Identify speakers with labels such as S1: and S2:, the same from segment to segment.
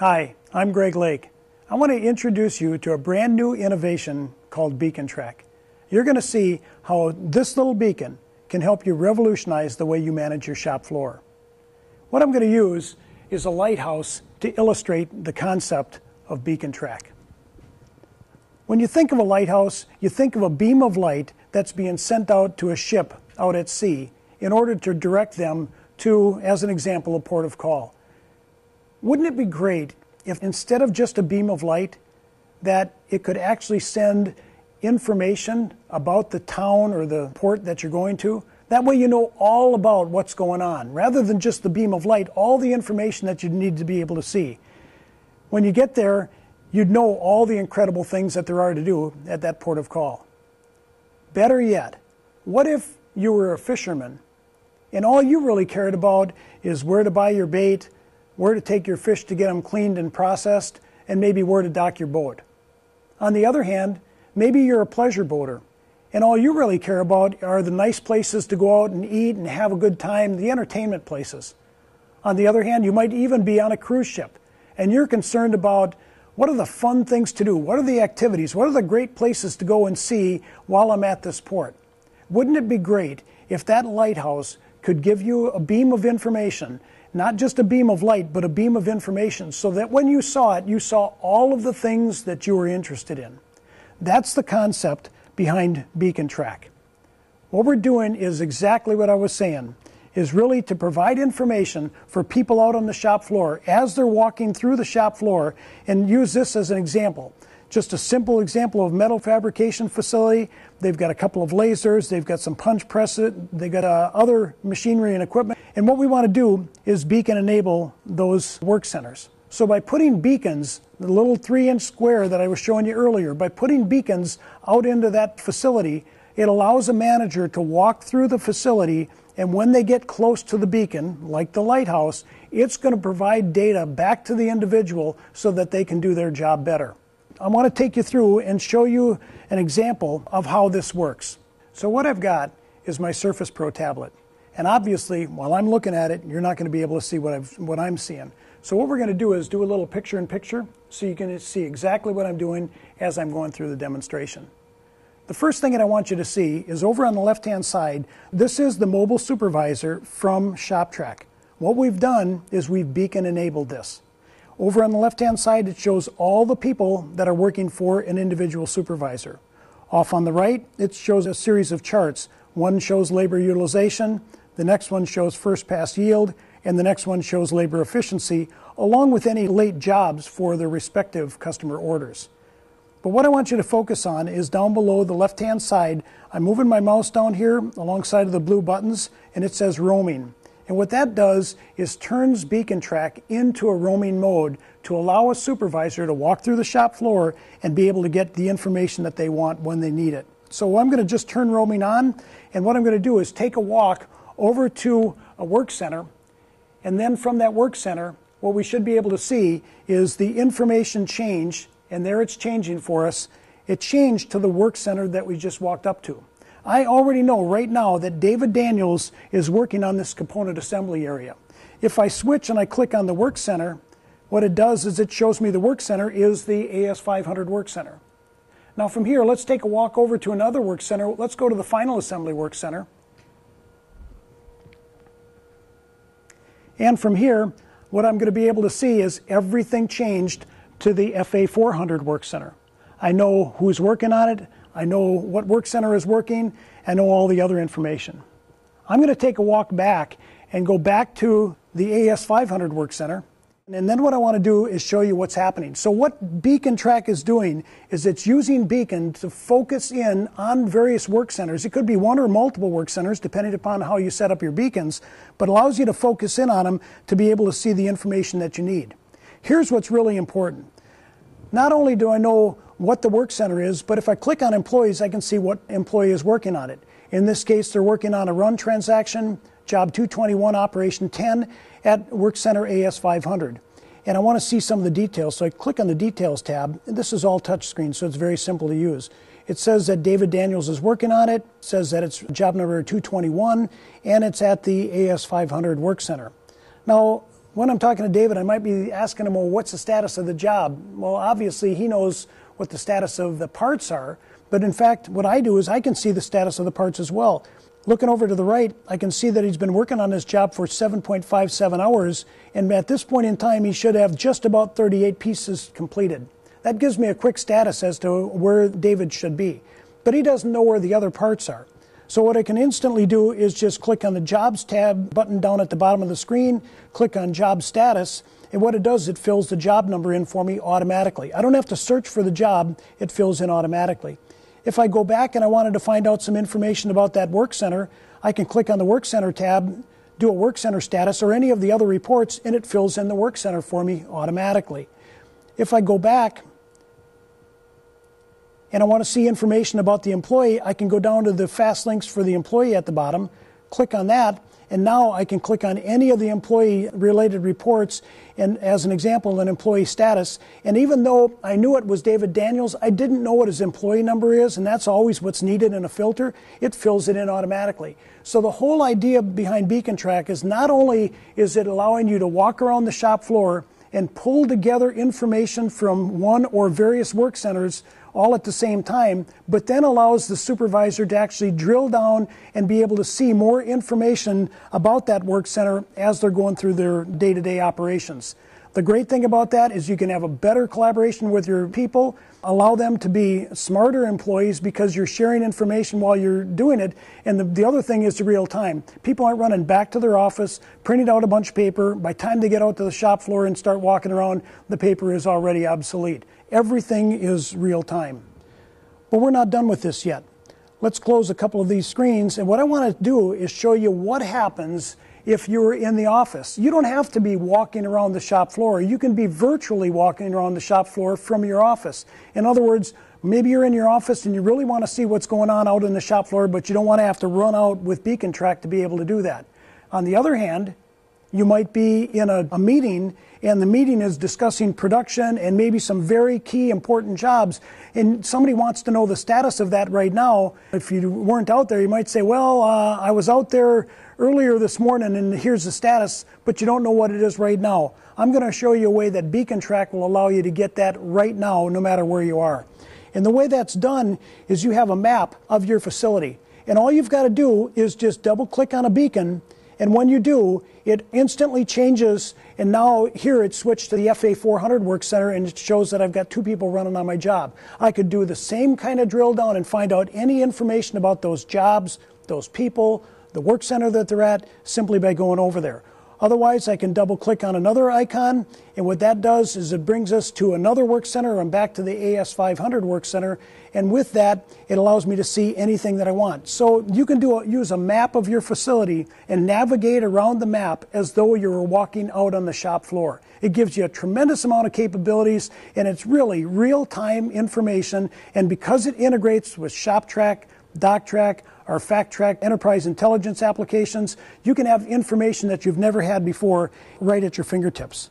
S1: Hi, I'm Greg Lake. I want to introduce you to a brand new innovation called Beacon Track. You're going to see how this little beacon can help you revolutionize the way you manage your shop floor. What I'm going to use is a lighthouse to illustrate the concept of Beacon Track. When you think of a lighthouse, you think of a beam of light that's being sent out to a ship out at sea in order to direct them to, as an example, a port of call. Wouldn't it be great if instead of just a beam of light, that it could actually send information about the town or the port that you're going to? That way you know all about what's going on. Rather than just the beam of light, all the information that you need to be able to see. When you get there, you'd know all the incredible things that there are to do at that port of call. Better yet, what if you were a fisherman and all you really cared about is where to buy your bait, where to take your fish to get them cleaned and processed, and maybe where to dock your boat? On the other hand, maybe you're a pleasure boater, and all you really care about are the nice places to go out and eat and have a good time, the entertainment places. On the other hand, you might even be on a cruise ship, and you're concerned about what are the fun things to do, what are the activities, what are the great places to go and see while I'm at this port. Wouldn't it be great if that lighthouse could give you a beam of information, not just a beam of light, but a beam of information, so that when you saw it, you saw all of the things that you were interested in? That's the concept behind Beacon Track. What we're doing is exactly what I was saying, is really to provide information for people out on the shop floor as they're walking through the shop floor, and use this as an example. Just a simple example of metal fabrication facility. They've got a couple of lasers, they've got some punch presses, they've got other machinery and equipment. And what we want to do is beacon enable those work centers. So by putting beacons, the little 3-inch square that I was showing you earlier, by putting beacons out into that facility, it allows a manager to walk through the facility, and when they get close to the beacon, like the lighthouse, it's going to provide data back to the individual so that they can do their job better. I want to take you through and show you an example of how this works. So what I've got is my Surface Pro tablet. And obviously, while I'm looking at it, you're not going to be able to see what I'm seeing. So what we're going to do is do a little picture-in-picture so you can see exactly what I'm doing as I'm going through the demonstration. The first thing that I want you to see is over on the left-hand side, this is the mobile supervisor from ShopTrack. What we've done is we've beacon-enabled this. Over on the left-hand side, it shows all the people that are working for an individual supervisor. Off on the right, it shows a series of charts. One shows labor utilization, the next one shows first pass yield, and the next one shows labor efficiency, along with any late jobs for their respective customer orders. But what I want you to focus on is down below the left-hand side. I'm moving my mouse down here alongside of the blue buttons, and it says roaming. And what that does is turns Beacon Track into a roaming mode to allow a supervisor to walk through the shop floor and be able to get the information that they want when they need it. So I'm going to just turn roaming on, and what I'm going to do is take a walk over to a work center, and then from that work center, what we should be able to see is the information change, and there it's changing for us. It changed to the work center that we just walked up to. I already know right now that David Daniels is working on this component assembly area. If I switch and I click on the work center, what it does is it shows me the work center is the AS500 work center. Now from here, let's take a walk over to another work center. Let's go to the final assembly work center. And from here, what I'm going to be able to see is everything changed to the FA400 work center. I know who's working on it. I know what work center is working. I know all the other information. I'm going to take a walk back and go back to the AS500 work center. And then what I want to do is show you what's happening. So what Beacon Track is doing is it's using Beacon to focus in on various work centers. It could be one or multiple work centers, depending upon how you set up your beacons, but allows you to focus in on them to be able to see the information that you need. Here's what's really important. Not only do I know what the work center is, but if I click on employees, I can see what employee is working on it. In this case, they're working on a run transaction, job 221, operation 10 at work center AS500. And I want to see some of the details, so I click on the details tab. And this is all touchscreen, so it's very simple to use. It says that David Daniels is working on it, says that it's job number 221, and it's at the AS500 work center. Now, When I'm talking to David, I might be asking him, well, what's the status of the job? Well, obviously he knows what the status of the parts are, but in fact, what I do is I can see the status of the parts as well. Looking over to the right, I can see that he's been working on this job for 7.57 hours, and at this point in time, he should have just about 38 pieces completed. That gives me a quick status as to where David should be, but he doesn't know where the other parts are. So what I can instantly do is just click on the Jobs tab button down at the bottom of the screen, click on Job Status, and what it does, it fills the job number in for me automatically. I don't have to search for the job, it fills in automatically. If I go back and I wanted to find out some information about that work center, I can click on the Work Center tab, do a Work Center status or any of the other reports, and it fills in the Work Center for me automatically. If I go back and I want to see information about the employee, I can go down to the fast links for the employee at the bottom, click on that, and now I can click on any of the employee-related reports, and as an example, an employee status. And even though I knew it was David Daniels, I didn't know what his employee number is, and that's always what's needed in a filter. It fills it in automatically. So the whole idea behind Beacon Track is not only is it allowing you to walk around the shop floor and pull together information from one or various work centers all at the same time, but then allows the supervisor to actually drill down and be able to see more information about that work center as they're going through their day-to-day operations. The great thing about that is you can have a better collaboration with your people, allow them to be smarter employees because you're sharing information while you're doing it, and the other thing is the real time. People aren't running back to their office, printing out a bunch of paper. By the time they get out to the shop floor and start walking around, the paper is already obsolete. Everything is real time. But we're not done with this yet. Let's close a couple of these screens, and what I want to do is show you what happens if you're in the office. You don't have to be walking around the shop floor. You can be virtually walking around the shop floor from your office. In other words, maybe you're in your office and you really want to see what's going on out in the shop floor, but you don't want to have to run out with Beacon Track to be able to do that. On the other hand, you might be in a meeting, and the meeting is discussing production and maybe some very key important jobs, and somebody wants to know the status of that right now. If you weren't out there, you might say, well, I was out there earlier this morning and here's the status, but you don't know what it is right now. I'm going to show you a way that Beacon Track will allow you to get that right now, no matter where you are. And the way that's done is you have a map of your facility, and all you've got to do is just double click on a beacon, and when you do, it instantly changes, and now here it's switched to the FA400 work center, and it shows that I've got 2 people running on my job. I could do the same kind of drill down and find out any information about those jobs, those people, the work center that they're at, simply by going over there. Otherwise, I can double click on another icon, and what that does is it brings us to another work center. I'm back to the AS500 work center, and with that, it allows me to see anything that I want. So you can use a map of your facility and navigate around the map as though you were walking out on the shop floor. It gives you a tremendous amount of capabilities, and it's really real-time information, and because it integrates with ShopTrack, DocTrack, our FactTrack enterprise intelligence applications, you can have information that you've never had before right at your fingertips.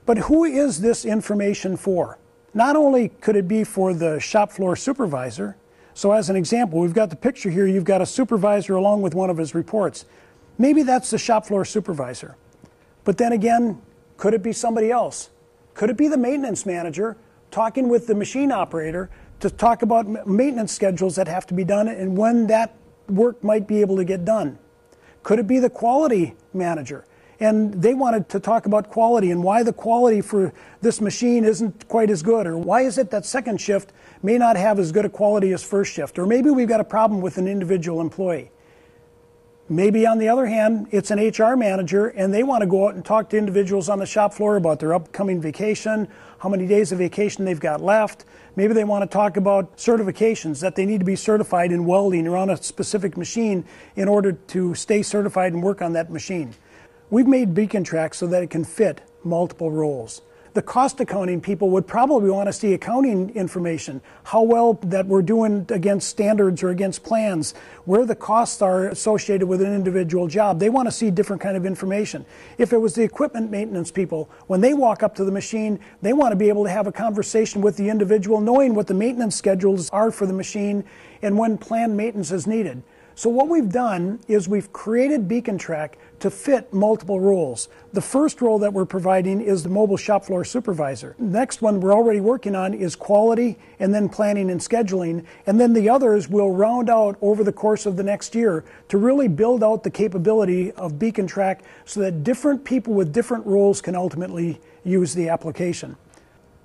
S1: But who is this information for? Not only could it be for the shop floor supervisor, so as an example, we've got the picture here, you've got a supervisor along with one of his reports. Maybe that's the shop floor supervisor. But then again, could it be somebody else? Could it be the maintenance manager talking with the machine operator to talk about maintenance schedules that have to be done and when that work might be able to get done? Could it be the quality manager? And they wanted to talk about quality and why the quality for this machine isn't quite as good, or why is it that second shift may not have as good a quality as first shift, or maybe we've got a problem with an individual employee. Maybe on the other hand, it's an HR manager and they want to go out and talk to individuals on the shop floor about their upcoming vacation, how many days of vacation they've got left. Maybe they want to talk about certifications, that they need to be certified in welding or on a specific machine in order to stay certified and work on that machine. We've made Beacon Track so that it can fit multiple roles. The cost accounting people would probably want to see accounting information, how well that we're doing against standards or against plans, where the costs are associated with an individual job. They want to see different kind of information. If it was the equipment maintenance people, when they walk up to the machine, they want to be able to have a conversation with the individual, knowing what the maintenance schedules are for the machine and when planned maintenance is needed. So what we've done is we've created BeaconTrack to fit multiple roles. The first role that we're providing is the mobile shop floor supervisor. The next one we're already working on is quality and then planning and scheduling. And then the others will round out over the course of the next year to really build out the capability of BeaconTrack so that different people with different roles can ultimately use the application.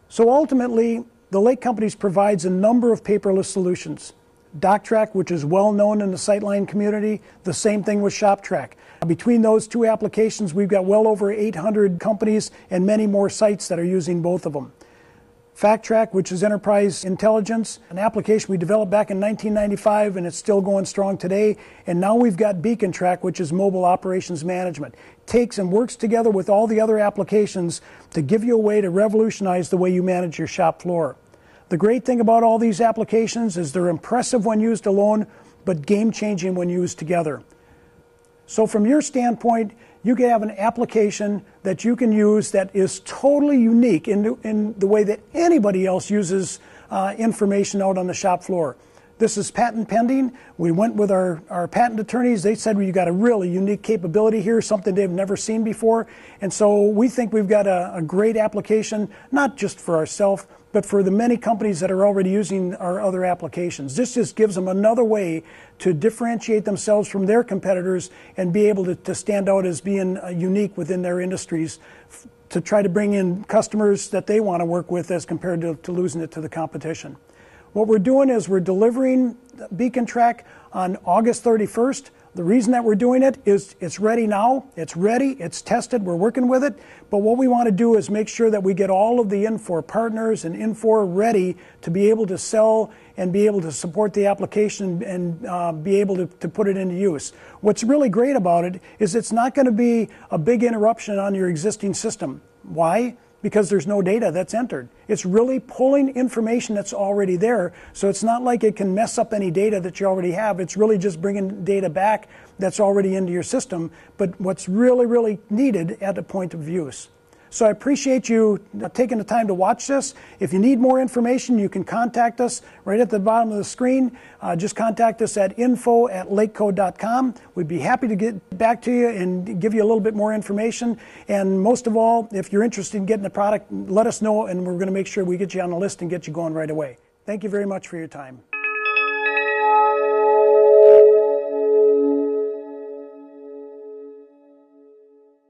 S1: So ultimately, the Lake Companies provides a number of paperless solutions. DocTrack, which is well known in the Sightline community, the same thing with ShopTrack. Between those two applications, we've got well over 800 companies and many more sites that are using both of them. FactTrack, which is enterprise intelligence, an application we developed back in 1995 and it's still going strong today. And now we've got BeaconTrack, which is mobile operations management. Takes and works together with all the other applications to give you a way to revolutionize the way you manage your shop floor. The great thing about all these applications is they're impressive when used alone, but game-changing when used together. So from your standpoint, you can have an application that you can use that is totally unique in the way that anybody else uses information out on the shop floor. This is patent pending. We went with our patent attorneys. They said we've got a really unique capability here, something they've never seen before. And so we think we've got a great application, not just for ourselves, but for the many companies that are already using our other applications. This just gives them another way to differentiate themselves from their competitors and be able to stand out as being unique within their industries to try to bring in customers that they want to work with as compared to losing it to the competition. What we're doing is we're delivering BeaconTrack on August 31st. The reason that we're doing it is it's ready now. It's ready. It's tested. We're working with it. But what we want to do is make sure that we get all of the Infor partners and Infor ready to be able to sell and be able to support the application and be able to put it into use. What's really great about it is it's not going to be a big interruption on your existing system. Why? Because there's no data that's entered. It's really pulling information that's already there, so it's not like it can mess up any data that you already have. It's really just bringing data back that's already into your system, but what's really, really needed at the point of use. So I appreciate you taking the time to watch this. If you need more information, you can contact us right at the bottom of the screen. Just contact us at info@lakeco.com. We'd be happy to get back to you and give you a little bit more information. And most of all, if you're interested in getting the product, let us know, and we're going to make sure we get you on the list and get you going right away. Thank you very much for your time.